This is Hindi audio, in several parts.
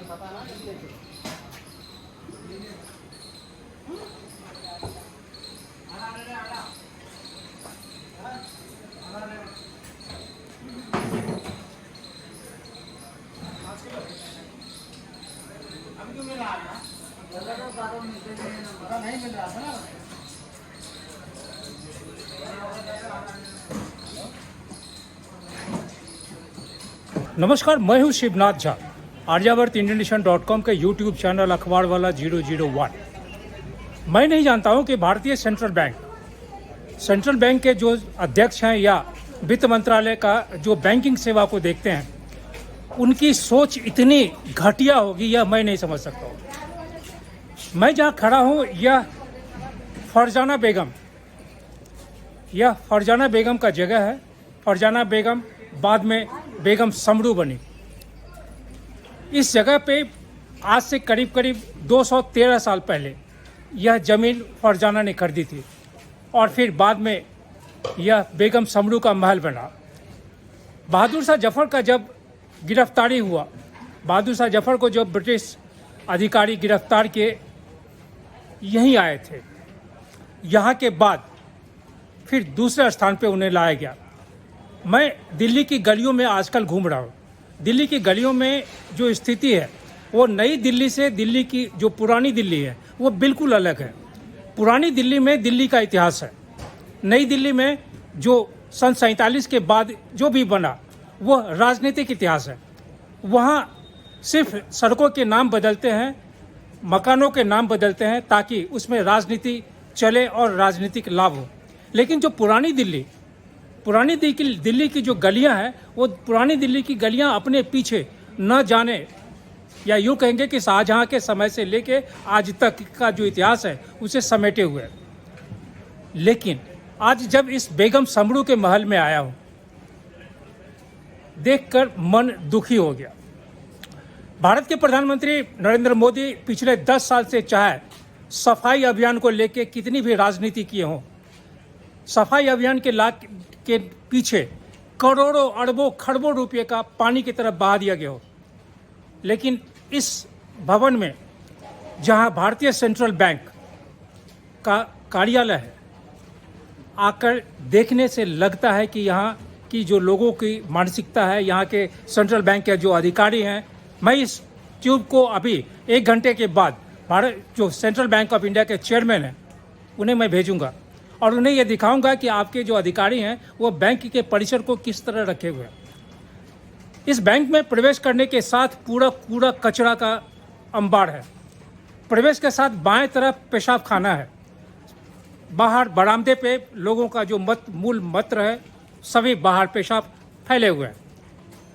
नहीं मिल रहा था ना। नमस्कार, मैं हूं शिवनाथ झा। आर्यावर्त इंडियनेशन.com के यूट्यूब चैनल अखबार वाला 001। मैं नहीं जानता हूं कि भारतीय सेंट्रल बैंक के जो अध्यक्ष हैं या वित्त मंत्रालय का जो बैंकिंग सेवा को देखते हैं, उनकी सोच इतनी घटिया होगी यह मैं नहीं समझ सकता हूँ। मैं जहाँ खड़ा हूँ यह फरजाना बेगम का जगह है। फरजाना बेगम बाद में बेगम समरू बनी। इस जगह पे आज से करीब 213 साल पहले यह ज़मीन फरजाना ने खरीदी थी और फिर बाद में यह बेगम समरू का महल बना। बहादुर शाह जफर का जब गिरफ्तारी हुआ, बहादुर शाह जफर को जब ब्रिटिश अधिकारी गिरफ्तार किए, यहीं आए थे। यहाँ के बाद फिर दूसरे स्थान पे उन्हें लाया गया। मैं दिल्ली की गलियों में आजकल घूम रहा हूँ। दिल्ली की गलियों में जो स्थिति है वो नई दिल्ली से दिल्ली की जो पुरानी दिल्ली है वो बिल्कुल अलग है। पुरानी दिल्ली में दिल्ली का इतिहास है। नई दिल्ली में जो सन 47 के बाद जो भी बना वो राजनीतिक इतिहास है। वहाँ सिर्फ सड़कों के नाम बदलते हैं, मकानों के नाम बदलते हैं ताकि उसमें राजनीति चले और राजनीतिक लाभ हो। लेकिन जो पुरानी दिल्ली की जो गलियां हैं वो पुरानी दिल्ली की गलियां अपने पीछे न जाने, या यूँ कहेंगे कि शाहजहाँ के समय से लेके आज तक का जो इतिहास है उसे समेटे हुए है। लेकिन आज जब इस बेगम समरू के महल में आया हूँ, देखकर मन दुखी हो गया। भारत के प्रधानमंत्री नरेंद्र मोदी पिछले 10 साल से चाहे सफाई अभियान को लेके कितनी भी राजनीति किए हों, सफाई अभियान के पीछे करोड़ों अरबों खरबों रुपये का पानी की तरफ बहा दिया गया हो, लेकिन इस भवन में जहां भारतीय सेंट्रल बैंक का कार्यालय है, आकर देखने से लगता है कि यहाँ की जो लोगों की मानसिकता है, यहाँ के सेंट्रल बैंक के जो अधिकारी हैं, मैं इस ट्यूब को अभी 1 घंटे के बाद भारत जो सेंट्रल बैंक ऑफ इंडिया के चेयरमैन हैं उन्हें मैं भेजूंगा और उन्हें यह दिखाऊंगा कि आपके जो अधिकारी हैं वो बैंक के परिसर को किस तरह रखे हुए हैं। इस बैंक में प्रवेश करने के साथ पूरा कूड़ा कचरा का अंबार है। प्रवेश के साथ बाएं तरफ पेशाब खाना है। बाहर बरामदे पे लोगों का जो मूल मूत्र है, सभी बाहर पेशाब फैले हुए हैं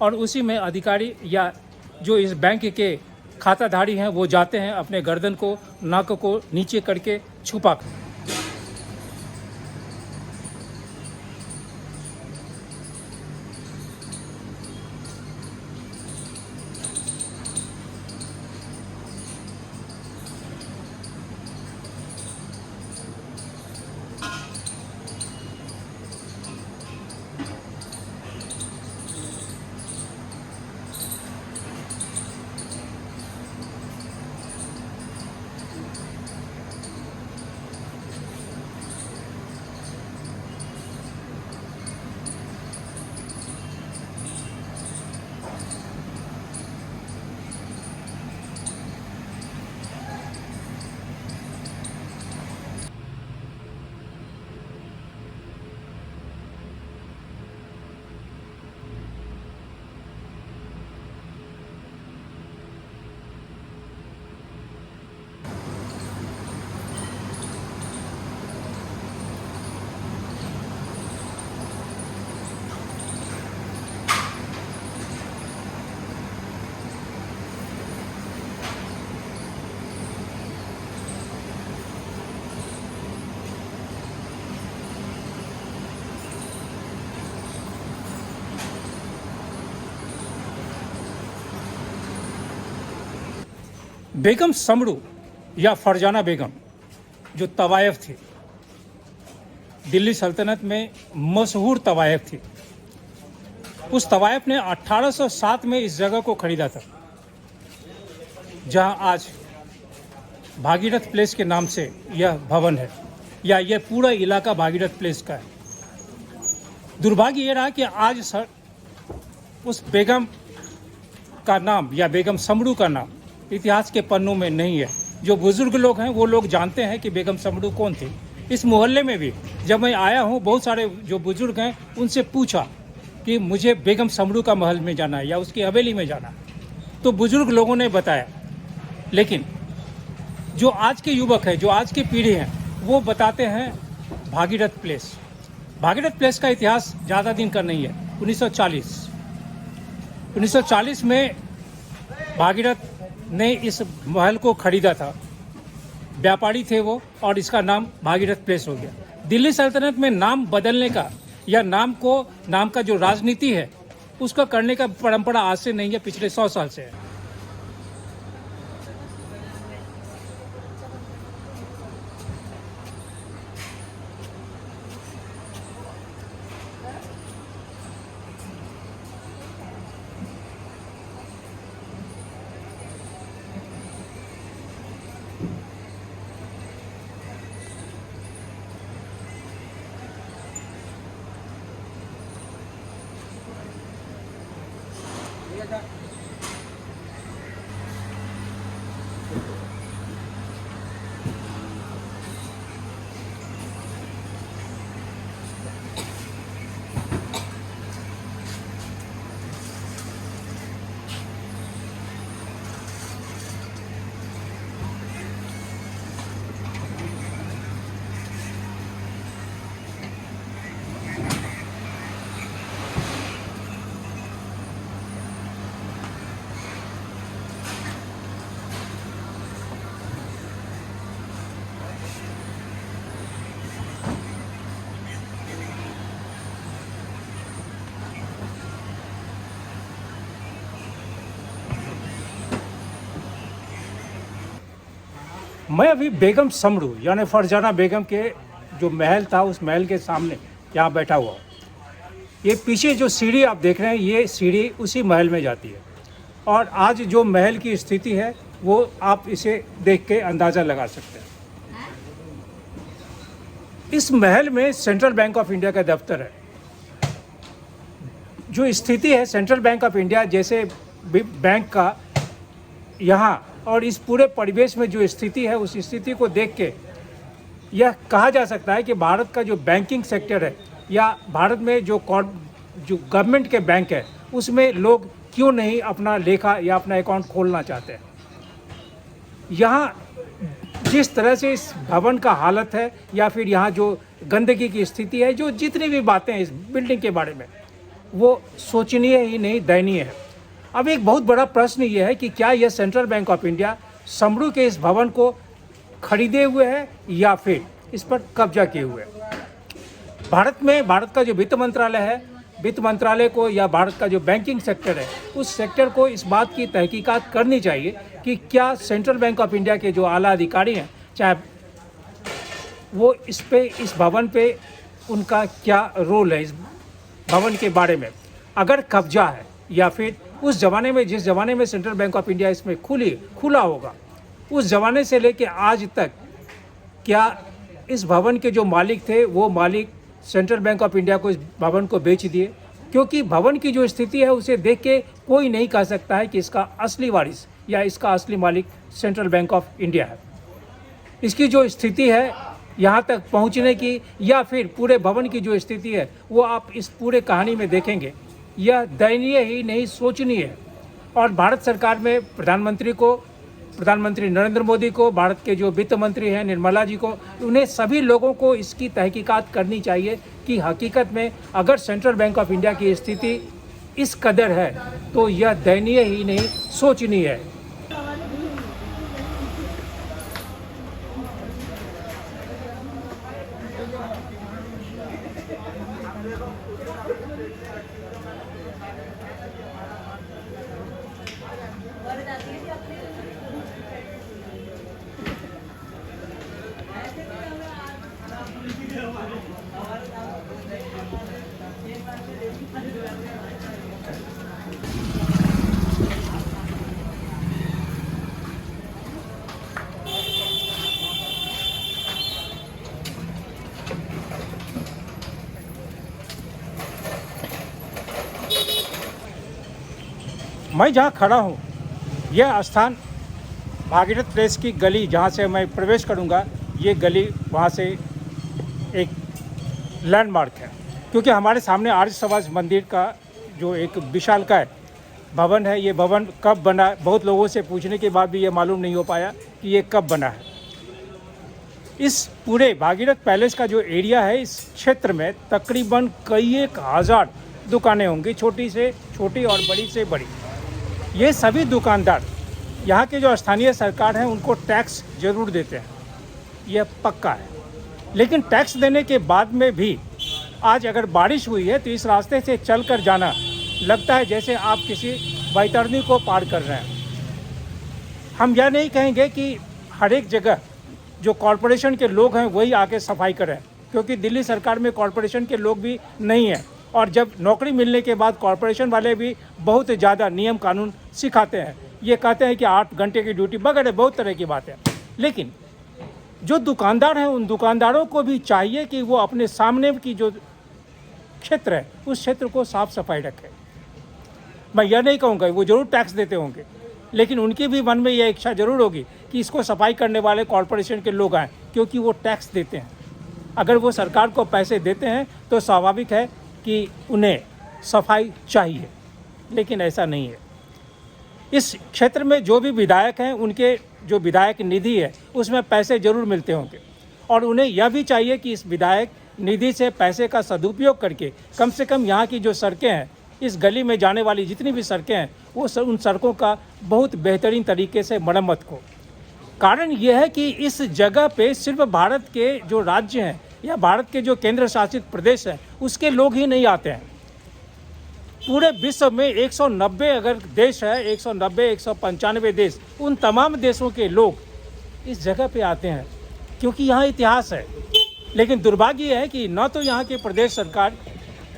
और उसी में अधिकारी या जो इस बैंक के खाताधारी हैं वो जाते हैं अपने गर्दन को, नाक को नीचे करके छुपा कर। बेगम समरू या फरजाना बेगम जो तवायफ थी, दिल्ली सल्तनत में मशहूर तवायफ थी। उस तवायफ ने 1807 में इस जगह को खरीदा था। जहां आज भागीरथ प्लेस के नाम से यह भवन है, या यह पूरा इलाका भागीरथ प्लेस का है। दुर्भाग्य ये रहा कि आज उस बेगम का नाम या बेगम समरू का नाम इतिहास के पन्नों में नहीं है। जो बुजुर्ग लोग हैं वो लोग जानते हैं कि बेगम समरू कौन थी। इस मोहल्ले में भी जब मैं आया हूँ, बहुत सारे जो बुजुर्ग हैं उनसे पूछा कि मुझे बेगम समरू का महल में जाना है या उसकी हवेली में जाना है, तो बुजुर्ग लोगों ने बताया। लेकिन जो आज के युवक हैं, जो आज की पीढ़ी है, वो बताते हैं भागीरथ प्लेस। भागीरथ प्लेस का इतिहास ज़्यादा दिन का नहीं है। 1940 में भागीरथ ने इस महल को खरीदा था। व्यापारी थे वो, और इसका नाम भागीरथ प्लेस हो गया। दिल्ली सल्तनत में नाम बदलने का या नाम का जो राजनीति है उसका करने का परंपरा आज से नहीं है, पिछले 100 साल से है। मैं अभी बेगम समरू यानी फरजाना बेगम के जो महल था उस महल के सामने यहाँ बैठा हुआ हूँ। ये पीछे जो सीढ़ी आप देख रहे हैं, ये सीढ़ी उसी महल में जाती है। और आज जो महल की स्थिति है वो आप इसे देख के अंदाज़ा लगा सकते हैं। इस महल में सेंट्रल बैंक ऑफ इंडिया का दफ्तर है। जो स्थिति है सेंट्रल बैंक ऑफ इंडिया जैसे बैंक का यहाँ और इस पूरे परिवेश में जो स्थिति है, उस स्थिति को देख के यह कहा जा सकता है कि भारत का जो बैंकिंग सेक्टर है या भारत में जो गवर्नमेंट के बैंक है उसमें लोग क्यों नहीं अपना लेखा या अपना अकाउंट खोलना चाहते हैं। यहाँ जिस तरह से इस भवन का हालत है या फिर यहाँ जो गंदगी की स्थिति है, जो जितनी भी बातें हैं इस बिल्डिंग के बारे में, वो सोचनीय ही नहीं, दयनीय है। अब एक बहुत बड़ा प्रश्न ये है कि क्या यह central bank of India Samru के इस भवन को खरीदे हुए है या फिर इस पर कब्जा किए हुए है। भारत का जो वित्त मंत्रालय है, वित्त मंत्रालय को या भारत का जो बैंकिंग सेक्टर है, उस सेक्टर को इस बात की तहकीकात करनी चाहिए कि क्या सेंट्रल बैंक ऑफ इंडिया के जो आला अधिकारी हैं, चाहे वो इस भवन पे उनका क्या रोल है, इस भवन के बारे में अगर कब्जा है या फिर उस ज़माने में, जिस ज़माने में सेंट्रल बैंक ऑफ इंडिया इसमें खुला होगा, उस ज़माने से लेके आज तक क्या इस भवन के जो मालिक थे वो मालिक सेंट्रल बैंक ऑफ इंडिया को इस भवन को बेच दिए। क्योंकि भवन की जो स्थिति है उसे देख के कोई नहीं कह सकता है कि इसका असली वारिस या इसका असली मालिक सेंट्रल बैंक ऑफ इंडिया है। इसकी जो स्थिति है यहाँ तक पहुँचने की या फिर पूरे भवन की जो स्थिति है वो आप इस पूरे कहानी में देखेंगे, यह दयनीय ही नहीं, सोचनीय है। और भारत सरकार में प्रधानमंत्री नरेंद्र मोदी को, भारत के जो वित्त मंत्री हैं निर्मला जी को, उन्हें सभी लोगों को इसकी तहकीकात करनी चाहिए कि हकीकत में अगर सेंट्रल बैंक ऑफ इंडिया की स्थिति इस कदर है तो यह दयनीय ही नहीं, सोचनीय है। मैं जहाँ खड़ा हूँ यह स्थान भागीरथ प्लेस की गली जहाँ से मैं प्रवेश करूँगा, ये गली वहाँ से एक लैंडमार्क है, क्योंकि हमारे सामने आर्य समाज मंदिर का जो एक विशालकाय भवन है, ये भवन कब बना, बहुत लोगों से पूछने के बाद भी ये मालूम नहीं हो पाया कि ये कब बना है। इस पूरे भागीरथ पैलेस का जो एरिया है, इस क्षेत्र में तकरीबन कई एक हज़ार दुकानें होंगी, छोटी से छोटी और बड़ी से बड़ी। ये सभी दुकानदार यहाँ के जो स्थानीय सरकार हैं उनको टैक्स ज़रूर देते हैं, यह पक्का है। लेकिन टैक्स देने के बाद में भी आज अगर बारिश हुई है तो इस रास्ते से चल कर जाना लगता है जैसे आप किसी बैतरणी को पार कर रहे हैं। हम यह नहीं कहेंगे कि हर एक जगह जो कॉरपोरेशन के लोग हैं वही आके सफाई करें, क्योंकि दिल्ली सरकार में कॉरपोरेशन के लोग भी नहीं हैं, और जब नौकरी मिलने के बाद कॉरपोरेशन वाले भी बहुत ज़्यादा नियम कानून सिखाते हैं। ये कहते हैं कि 8 घंटे की ड्यूटी वगैरह बहुत तरह की बातें। लेकिन जो दुकानदार हैं उन दुकानदारों को भी चाहिए कि वो अपने सामने की जो क्षेत्र है उस क्षेत्र को साफ सफाई रखें। मैं यह नहीं कहूँगा वो ज़रूर टैक्स देते होंगे, लेकिन उनके भी मन में यह इच्छा ज़रूर होगी कि इसको सफाई करने वाले कॉरपोरेशन के लोग आएँ, क्योंकि वो टैक्स देते हैं। अगर वो सरकार को पैसे देते हैं तो स्वाभाविक है कि उन्हें सफाई चाहिए, लेकिन ऐसा नहीं है। इस क्षेत्र में जो भी विधायक हैं उनके जो विधायक निधि है उसमें पैसे ज़रूर मिलते होंगे, और उन्हें यह भी चाहिए कि इस विधायक निधि से पैसे का सदुपयोग करके कम से कम यहाँ की जो सड़कें हैं, इस गली में जाने वाली जितनी भी सड़कें हैं, वो उन सड़कों का बहुत बेहतरीन तरीके से मरम्मत हो। कारण यह है कि इस जगह पे सिर्फ भारत के जो राज्य हैं या भारत के जो केंद्र शासित प्रदेश हैं उसके लोग ही नहीं आते हैं। पूरे विश्व में 190 अगर देश है, 190 195 देश, उन तमाम देशों के लोग इस जगह पे आते हैं, क्योंकि यहाँ इतिहास है। लेकिन दुर्भाग्य यह है कि न तो यहाँ के प्रदेश सरकार,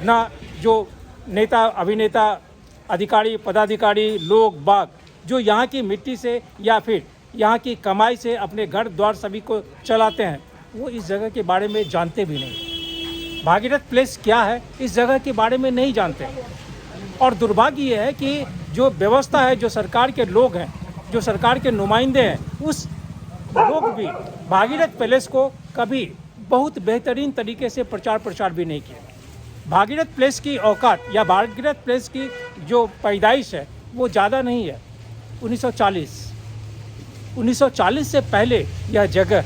न जो नेता अभिनेता अधिकारी पदाधिकारी लोग बाग जो यहाँ की मिट्टी से या फिर यहाँ की कमाई से अपने घर द्वार सभी को चलाते हैं, वो इस जगह के बारे में जानते भी नहीं। भागीरथ प्लेस क्या है इस जगह के बारे में नहीं जानते। और दुर्भाग्य ये है कि जो व्यवस्था है, जो सरकार के लोग हैं, जो सरकार के नुमाइंदे हैं, उस लोग भी भागीरथ पैलेस को कभी बहुत बेहतरीन तरीके से प्रचार भी नहीं किया। भागीरथ प्लेस की औकात या भागीरथ प्लेस की जो पैदाइश है वो ज़्यादा नहीं है। 1940 से पहले यह जगह,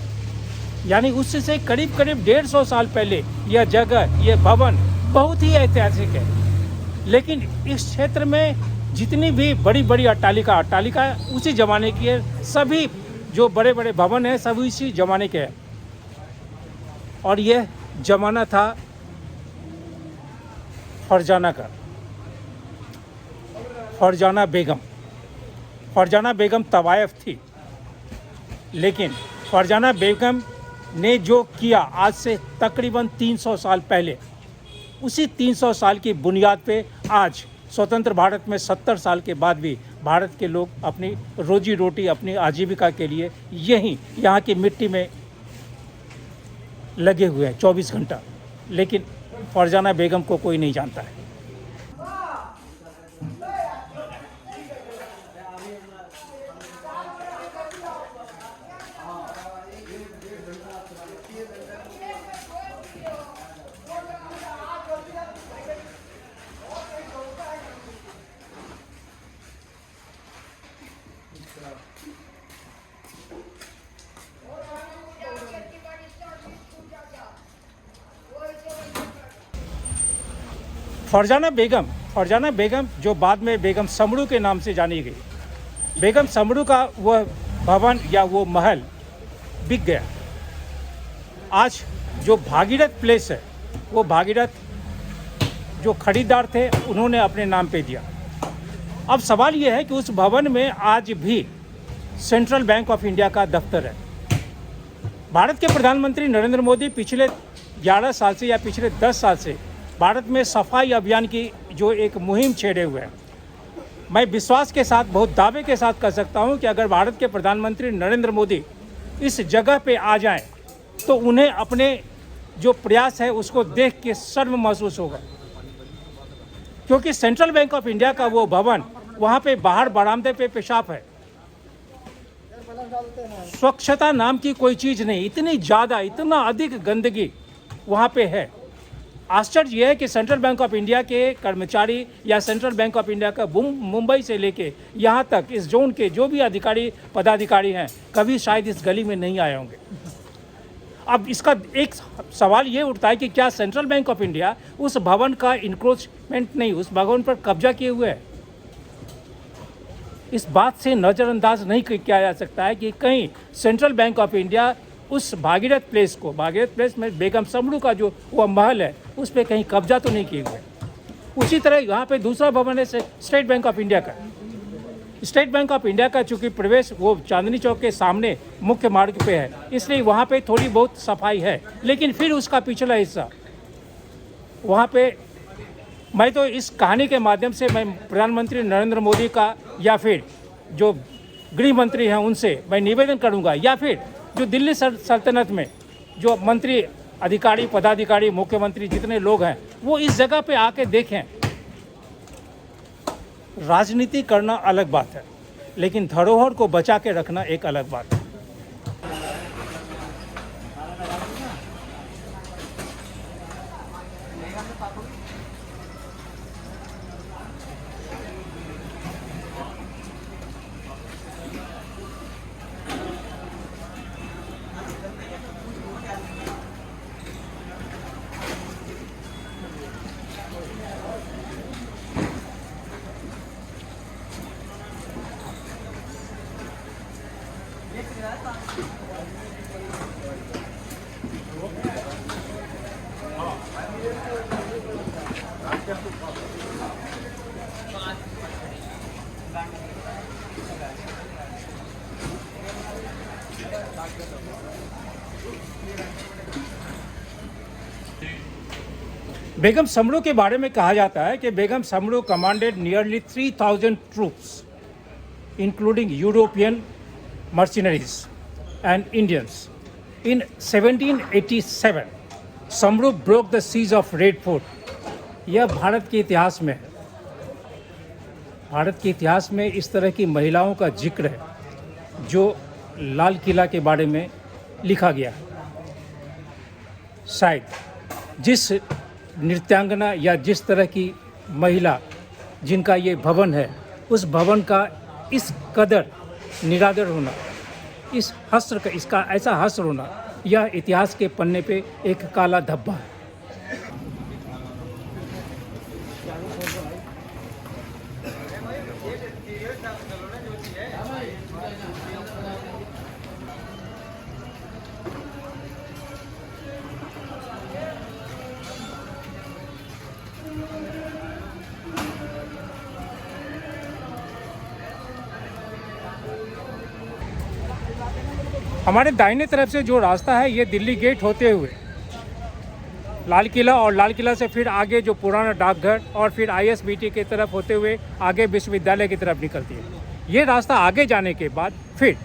यानी उससे करीब 150 साल पहले यह जगह, यह भवन बहुत ही ऐतिहासिक है। लेकिन इस क्षेत्र में जितनी भी बड़ी बड़ी अट्टालिका उसी ज़माने की है। सभी जो बड़े बड़े भवन हैं सभी इसी ज़माने के हैं। और यह ज़माना था फरजाना का। फरजाना बेगम तवायफ थी, लेकिन फरजाना बेगम ने जो किया आज से तकरीबन 300 साल पहले, उसी 300 साल की बुनियाद पे आज स्वतंत्र भारत में 70 साल के बाद भी भारत के लोग अपनी रोजी रोटी, अपनी आजीविका के लिए यहाँ की मिट्टी में लगे हुए हैं 24 घंटा। लेकिन फरजाना बेगम को कोई नहीं जानता है। फरजाना बेगम जो बाद में बेगम समरू के नाम से जानी गई, बेगम समरू का वह भवन या वो महल बिक गया। आज जो भागीरथ प्लेस है वो भागीरथ जो खरीदार थे उन्होंने अपने नाम पे दिया। अब सवाल ये है कि उस भवन में आज भी सेंट्रल बैंक ऑफ इंडिया का दफ्तर है। भारत के प्रधानमंत्री नरेंद्र मोदी पिछले 11 साल से या पिछले 10 साल से भारत में सफाई अभियान की जो एक मुहिम छेड़े हुए हैं। मैं विश्वास के साथ, बहुत दावे के साथ कह सकता हूं कि अगर भारत के प्रधानमंत्री नरेंद्र मोदी इस जगह पे आ जाएं तो उन्हें अपने जो प्रयास है उसको देख के शर्म महसूस होगा, क्योंकि सेंट्रल बैंक ऑफ इंडिया का वो भवन वहाँ पे बाहर बरामदे पे पेशाब है। स्वच्छता नाम की कोई चीज़ नहीं, इतनी ज़्यादा, इतना अधिक गंदगी वहाँ पे है। आश्चर्य यह है कि सेंट्रल बैंक ऑफ इंडिया के कर्मचारी या सेंट्रल बैंक ऑफ इंडिया का मुंबई से लेके यहाँ तक इस जोन के जो भी अधिकारी पदाधिकारी हैं कभी शायद इस गली में नहीं आए होंगे। अब इसका एक सवाल ये उठता है कि क्या सेंट्रल बैंक ऑफ इंडिया उस भवन का इंक्रोचमेंट नहीं, उस भवन पर कब्जा किए हुए है? इस बात से नज़रअंदाज नहीं किया जा सकता है कि कहीं सेंट्रल बैंक ऑफ इंडिया उस भागीरथ प्लेस को, भागीरथ प्लेस में बेगम समरू का जो वो महल है उस पर कहीं कब्जा तो नहीं किए हुए। उसी तरह यहाँ पे दूसरा भवन है स्टेट बैंक ऑफ इंडिया का। स्टेट बैंक ऑफ इंडिया का चूँकि प्रवेश वो चांदनी चौक के सामने मुख्य मार्ग पे है, इसलिए वहाँ पे थोड़ी बहुत सफाई है, लेकिन फिर उसका पिछला हिस्सा वहाँ पे, मैं तो इस कहानी के माध्यम से मैं प्रधानमंत्री नरेंद्र मोदी का या फिर जो गृह मंत्री हैं उनसे मैं निवेदन करूँगा, या फिर जो दिल्ली सल्तनत में जो मंत्री, अधिकारी, पदाधिकारी, मुख्यमंत्री जितने लोग हैं वो इस जगह पे आके देखें। राजनीति करना अलग बात है, लेकिन धरोहर को बचा के रखना एक अलग बात है। बेगम समरू के बारे में कहा जाता है कि Begum Samru commanded nearly 3000 troops including European mercenaries and Indians. In 1787 Samru broke the siege of Red Fort. यह भारत के इतिहास में है। भारत के इतिहास में इस तरह की महिलाओं का जिक्र है जो लाल किला के बारे में लिखा गया है। शायद जिस नृत्यांगना या जिस तरह की महिला जिनका ये भवन है, उस भवन का इस कदर निरादर होना, इस हस्र का, इसका ऐसा हस्र होना, यह इतिहास के पन्ने पे एक काला धब्बा है। हमारे दाहिने तरफ से जो रास्ता है ये दिल्ली गेट होते हुए लाल किला, और लाल किला से फिर आगे जो पुराना डाकघर और फिर ISBT की तरफ होते हुए आगे विश्वविद्यालय की तरफ निकलती है। ये रास्ता आगे जाने के बाद फिर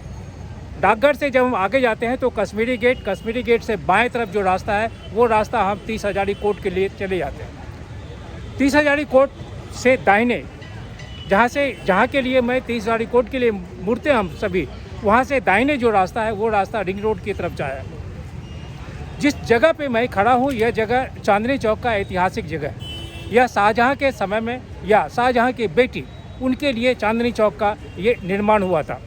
डाकघर से जब हम आगे जाते हैं तो कश्मीरी गेट से बाएं तरफ जो रास्ता है वो रास्ता हम 30 हजारी कोर्ट के लिए चले जाते हैं। 30 हजारी कोर्ट से दाहिने जहाँ के लिए मैं 30 हजारी कोर्ट के लिए मुड़ते हम सभी, वहाँ से दाहिने जो रास्ता है वो रास्ता रिंग रोड की तरफ जाया है। जिस जगह पे मैं खड़ा हूँ यह जगह चांदनी चौक का ऐतिहासिक जगह है। यह शाहजहाँ के समय में या शाहजहाँ की बेटी उनके लिए चांदनी चौक का ये निर्माण हुआ था।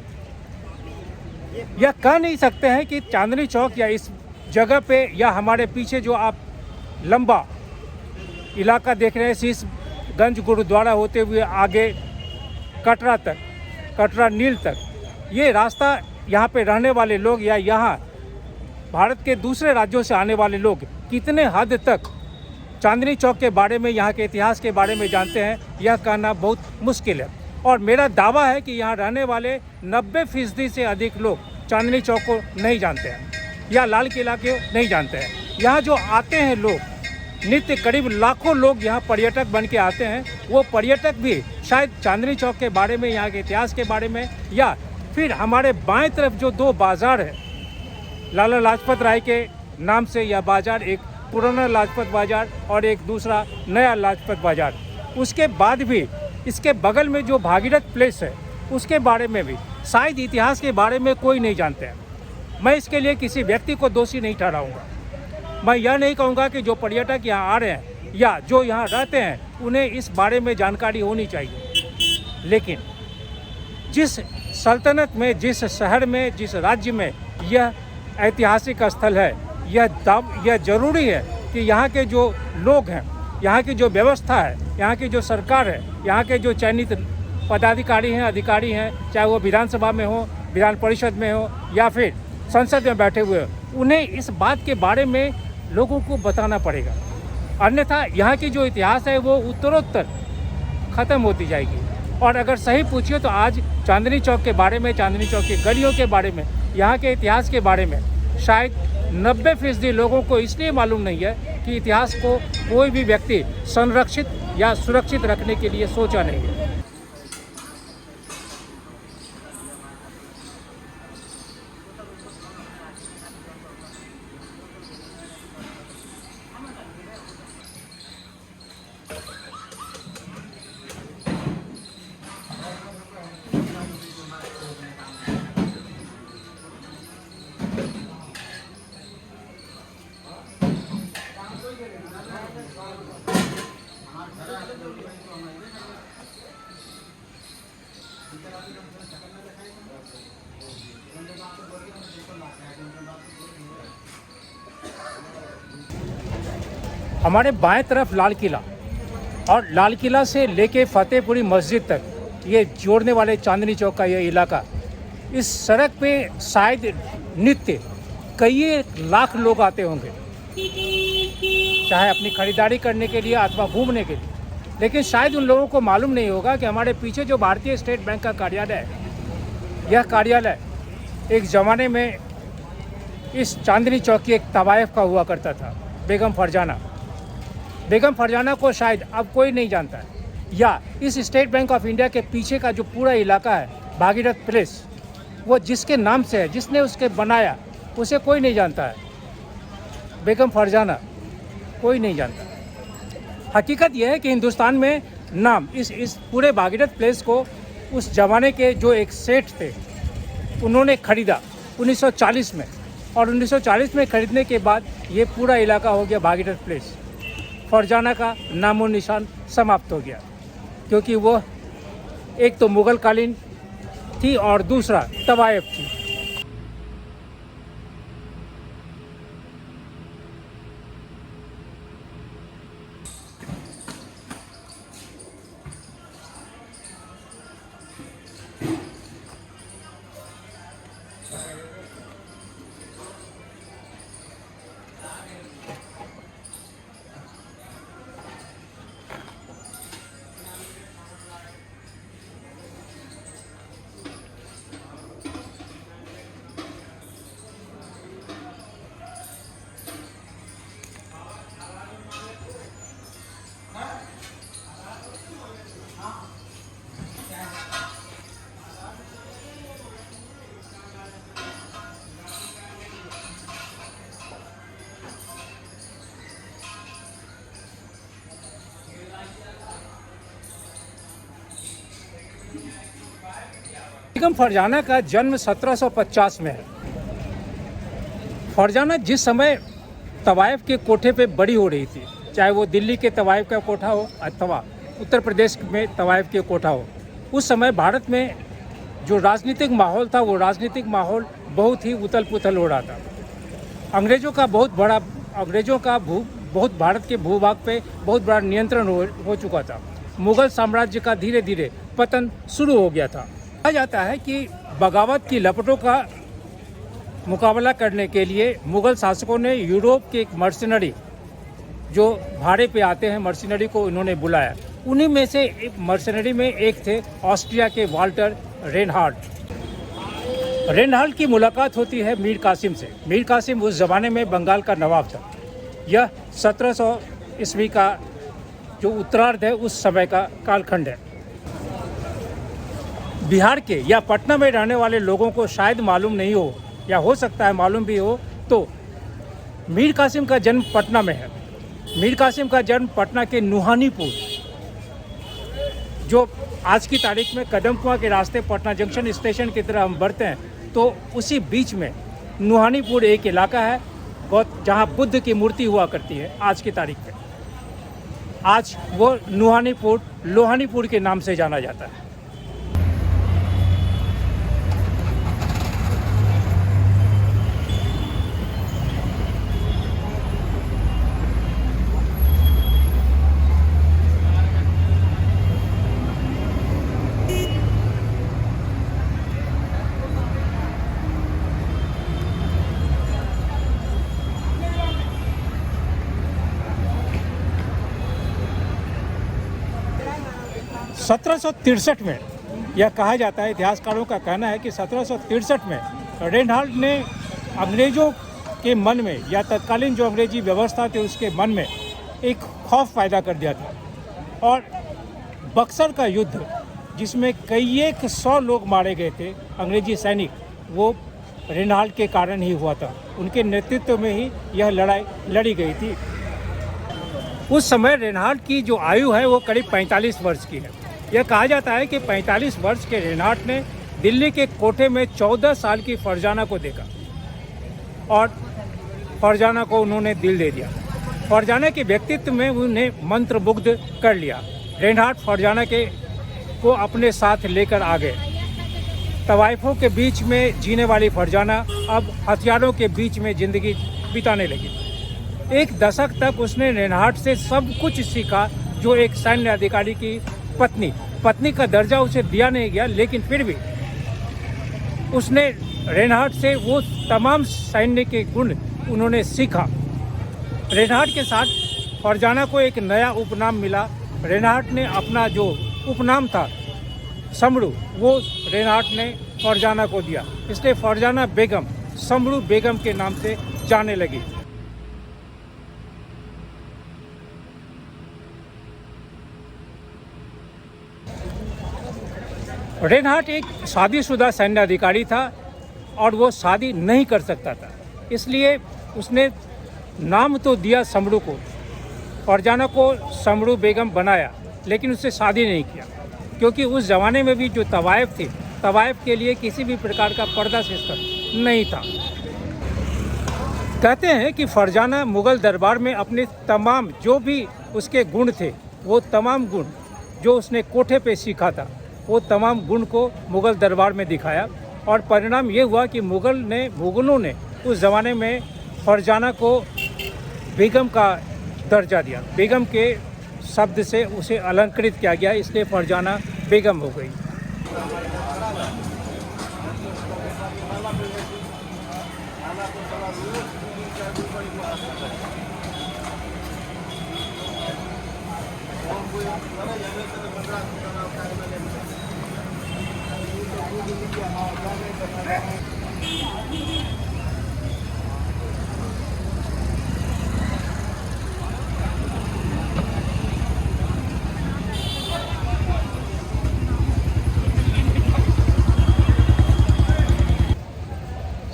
यह कह नहीं सकते हैं कि चांदनी चौक या इस जगह पे या हमारे पीछे जो आप लंबा इलाका देख रहे हैं, शीशगंज गुरुद्वारा होते हुए आगे कटरा तक, कटरा नील तक, ये रास्ता यहाँ पे रहने वाले लोग या यहाँ भारत के दूसरे राज्यों से आने वाले लोग कितने हद तक चांदनी चौक के बारे में, यहाँ के इतिहास के बारे में जानते हैं, यह कहना बहुत मुश्किल है। और मेरा दावा है कि यहाँ रहने वाले 90% से अधिक लोग चांदनी चौक को नहीं जानते हैं या लाल किला को नहीं जानते हैं। यहाँ जो आते हैं लोग, नित्य करीब लाखों लोग यहाँ पर्यटक बन के आते हैं, वो पर्यटक भी शायद चांदनी चौक के बारे में, यहाँ के इतिहास के बारे में, या फिर हमारे बाएं तरफ जो दो बाज़ार है लाला लाजपत राय के नाम से, यह बाज़ार एक पुराना लाजपत बाज़ार और एक दूसरा नया लाजपत बाज़ार, उसके बाद भी इसके बगल में जो भागीरथ प्लेस है उसके बारे में भी शायद इतिहास के बारे में कोई नहीं जानते हैं। मैं इसके लिए किसी व्यक्ति को दोषी नहीं ठहराऊंगा। मैं यह नहीं कहूँगा कि जो पर्यटक यहाँ आ रहे हैं या जो यहाँ रहते हैं उन्हें इस बारे में जानकारी होनी चाहिए, लेकिन जिस सल्तनत में, जिस शहर में, जिस राज्य में यह ऐतिहासिक स्थल है, यह ज़रूरी है कि यहाँ के जो लोग हैं, यहाँ की जो व्यवस्था है, यहाँ की जो सरकार है, यहाँ के जो चयनित पदाधिकारी हैं, अधिकारी हैं, चाहे वो विधानसभा में हो, विधान परिषद में हो या फिर संसद में बैठे हुए हो, उन्हें इस बात के बारे में लोगों को बताना पड़ेगा। अन्यथा यहाँ की जो इतिहास है वो उत्तरोत्तर ख़त्म होती जाएगी। और अगर सही पूछिए तो आज चांदनी चौक के बारे में, चांदनी चौक की गलियों के बारे में, यहाँ के इतिहास के बारे में शायद 90% लोगों को इसलिए मालूम नहीं है कि इतिहास को कोई भी व्यक्ति संरक्षित या सुरक्षित रखने के लिए सोचा नहीं है। हमारे बाएं तरफ लाल किला और लाल किला से लेके फतेहपुरी मस्जिद तक ये जोड़ने वाले चांदनी चौक का ये इलाका, इस सड़क पे शायद नित्य कई लाख लोग आते होंगे, चाहे अपनी खरीदारी करने के लिए अथवा घूमने के लिए। लेकिन शायद उन लोगों को मालूम नहीं होगा कि हमारे पीछे जो भारतीय स्टेट बैंक का कार्यालय है, यह कार्यालय एक ज़माने में इस चांदनी चौक की एक तवायफ का हुआ करता था, बेगम फरजाना। बेगम फरजाना को शायद अब कोई नहीं जानता है, या इस स्टेट बैंक ऑफ इंडिया के पीछे का जो पूरा इलाका है भागीरथ प्लेस, वो जिसके नाम से है, जिसने उसके बनाया, उसे कोई नहीं जानता है। बेगम फरजाना कोई नहीं जानता। हकीकत यह है कि हिंदुस्तान में नाम इस पूरे भागीरथ प्लेस को उस ज़माने के जो एक सेठ थे उन्होंने ख़रीदा 1940 में, और 1940 में ख़रीदने के बाद ये पूरा इलाका हो गया भागीरथ प्लेस। फरजाना का नामो निशान समाप्त हो गया, क्योंकि वो एक तो मुग़ल कालीन थी और दूसरा तवायफ थी। बेगम फरजाना का जन्म 1750 में है। फरजाना जिस समय तवायफ के कोठे पे बड़ी हो रही थी, चाहे वो दिल्ली के तवायफ का कोठा हो अथवा उत्तर प्रदेश में तवायफ के कोठा हो, उस समय भारत में जो राजनीतिक माहौल था, वो राजनीतिक माहौल बहुत ही उथल पुथल हो रहा था। अंग्रेज़ों का बहुत भारत के भूभाग पे बहुत बड़ा नियंत्रण हो चुका था। मुग़ल साम्राज्य का धीरे धीरे पतन शुरू हो गया था। कहा जाता है कि बगावत की लपटों का मुकाबला करने के लिए मुग़ल शासकों ने यूरोप के एक मर्सिनरी जो भाड़े पे आते हैं, मर्सिनरी को उन्होंने बुलाया। उन्हीं में से एक मर्सिनरी में एक थे ऑस्ट्रिया के वाल्टर रेनहार्ड। रेनहार्ड की मुलाकात होती है मीर कासिम से। मीर कासिम उस ज़माने में बंगाल का नवाब था। यह 1700 ईस्वी का जो उत्तरार्ध है उस समय का कालखंड है। बिहार के या पटना में रहने वाले लोगों को शायद मालूम नहीं हो, या हो सकता है मालूम भी हो, तो मीर कासिम का जन्म पटना में है। मीर कासिम का जन्म पटना के नुहानीपुर जो आज की तारीख में कदमकुआं के रास्ते पटना जंक्शन स्टेशन की तरह हम बढ़ते हैं तो उसी बीच में नुहानीपुर एक इलाका है बहुत, जहाँ बुद्ध की मूर्ति हुआ करती है आज की तारीख में। आज वो नुहानीपुर लोहानीपुर के नाम से जाना जाता है। सत्रह में यह कहा जाता है, इतिहासकारों का कहना है कि 1763 में रेनहाल्ट ने अंग्रेज़ों के मन में या तत्कालीन जो अंग्रेजी व्यवस्था थी उसके मन में एक खौफ पैदा कर दिया था। और बक्सर का युद्ध जिसमें कई 100 लोग मारे गए थे अंग्रेजी सैनिक, वो रेनहाल्ट के कारण ही हुआ था। उनके नेतृत्व में ही यह लड़ाई लड़ी गई थी। उस समय रेनहाल्ट की जो आयु है वो करीब 45 वर्ष की है। यह कहा जाता है कि 45 वर्ष के रेनहाल्ट ने दिल्ली के कोठे में 14 साल की फरजाना को देखा और फरजाना को उन्होंने दिल दे दिया। फरजाना के व्यक्तित्व में उन्हें मंत्रमुग्ध कर लिया। रेनहाल्ट फरजाना को अपने साथ लेकर आ गए। तवाइफों के बीच में जीने वाली फरजाना अब हथियारों के बीच में ज़िंदगी बिताने लगी। एक दशक तक उसने रेनहाल्ट से सब कुछ सीखा जो एक सैन्य अधिकारी की पत्नी का दर्जा उसे दिया नहीं गया, लेकिन फिर भी उसने रेनहाल्ट से वो तमाम सैन्य के गुण उन्होंने सीखा। रेनहाल्ट के साथ फरजाना को एक नया उपनाम मिला। रेनहाल्ट ने अपना जो उपनाम था समड़ू, वो रेनहाल्ट ने फरजाना को दिया, इसलिए फरजाना बेगम समड़ू बेगम के नाम से जाने लगी। रेनहाल्ट एक शादीशुदा सैन्य अधिकारी था और वो शादी नहीं कर सकता था, इसलिए उसने नाम तो दिया समड़ू को, फरजाना को समड़ू बेगम बनाया, लेकिन उससे शादी नहीं किया क्योंकि उस ज़माने में भी जो तवाइफ थे, तवाइफ के लिए किसी भी प्रकार का पर्दा सिस्टम नहीं था। कहते हैं कि फरजाना मुग़ल दरबार में अपने तमाम जो भी उसके गुण थे, वो तमाम गुण जो उसने कोठे पे सीखा था, वो तमाम गुण को मुग़ल दरबार में दिखाया और परिणाम ये हुआ कि मुग़लों ने उस ज़माने में फरजाना को बेगम का दर्जा दिया। बेगम के शब्द से उसे अलंकृत किया गया, इसलिए फरजाना बेगम हो गई।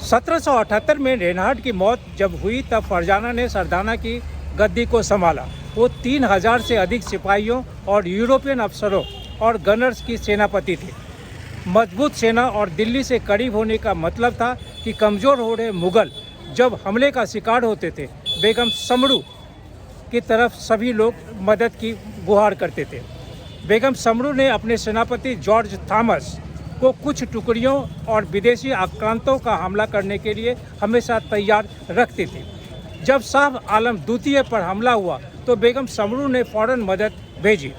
(1778) में रेनहाल्ट की मौत जब हुई तब फरजाना ने सरदाना की गद्दी को संभाला। वो 3000 से अधिक सिपाहियों और यूरोपियन अफसरों और गनर्स की सेनापति थे। मजबूत सेना और दिल्ली से करीब होने का मतलब था कि कमज़ोर हो रहे मुग़ल जब हमले का शिकार होते थे, बेगम समड़ू की तरफ सभी लोग मदद की गुहार करते थे। बेगम समड़ू ने अपने सेनापति जॉर्ज थॉमस को कुछ टुकड़ियों और विदेशी आक्रांतों का हमला करने के लिए हमेशा तैयार रखती थी। जब शाह आलम द्वितीय पर हमला हुआ तो बेगम समड़ू ने फ़ौरन मदद भेजी।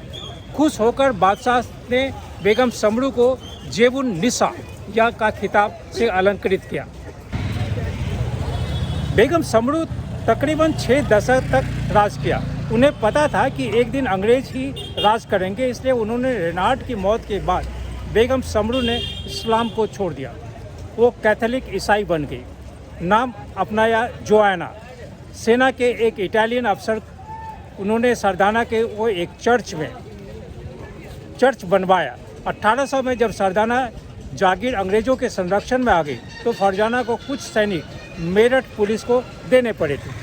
खुश होकर बादशाह ने बेगम समड़ू को जेबुन निसा या का खिताब से अलंकृत किया। बेगम समड़ू तकरीबन 6 दशक तक राज किया। उन्हें पता था कि एक दिन अंग्रेज ही राज करेंगे, इसलिए उन्होंने रेनहाल्ट की मौत के बाद बेगम समड़ू ने इस्लाम को छोड़ दिया। वो कैथोलिक ईसाई बन गई। नाम अपनाया जोआना। सेना के एक इटालियन अफसर उन्होंने सरदाना के वो एक चर्च बनवाया। 1800 में जब सरदाना जागीर अंग्रेज़ों के संरक्षण में आ गई तो फरजाना को कुछ सैनिक मेरठ पुलिस को देने पड़े थे।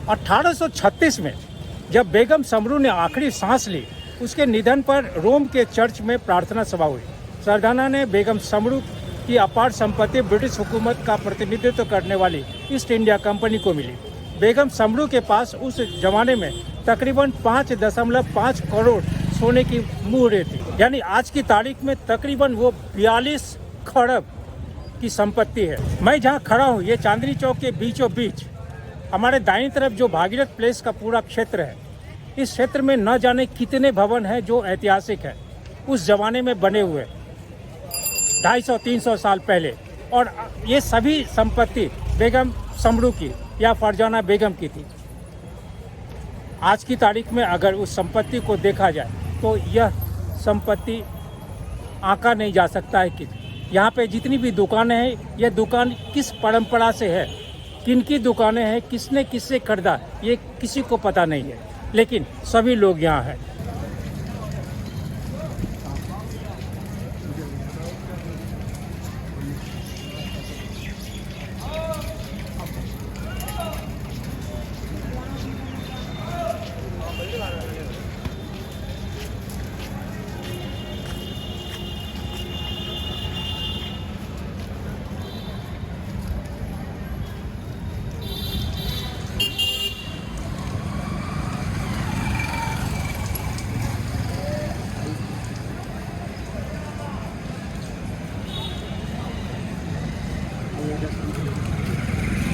1836 में जब बेगम समरू ने आखिरी सांस ली, उसके निधन पर रोम के चर्च में प्रार्थना सभा हुई। सरदाना ने बेगम समरू की अपार संपत्ति ब्रिटिश हुकूमत का प्रतिनिधित्व करने वाली ईस्ट इंडिया कंपनी को मिली। बेगम समरू के पास उस जमाने में तकरीबन 5.5 करोड़ सोने की मुहरें थी, यानी आज की तारीख में तकरीबन वो 42 खरब की संपत्ति है। मैं जहाँ खड़ा हूँ ये चांदनी चौक के बीचों बीच, हमारे दाईं तरफ जो भागीरथ प्लेस का पूरा क्षेत्र है, इस क्षेत्र में न जाने कितने भवन हैं जो ऐतिहासिक है, उस जमाने में बने हुए 250-300 साल पहले। और ये सभी संपत्ति बेगम समरू की या फरजाना बेगम की थी। आज की तारीख में अगर उस संपत्ति को देखा जाए तो यह संपत्ति आंका नहीं जा सकता है कि यहाँ पे जितनी भी दुकानें हैं, यह दुकान किस परंपरा से है, किन की दुकानें हैं, किसने किससे खरीदा, ये किसी को पता नहीं है, लेकिन सभी लोग यहाँ हैं।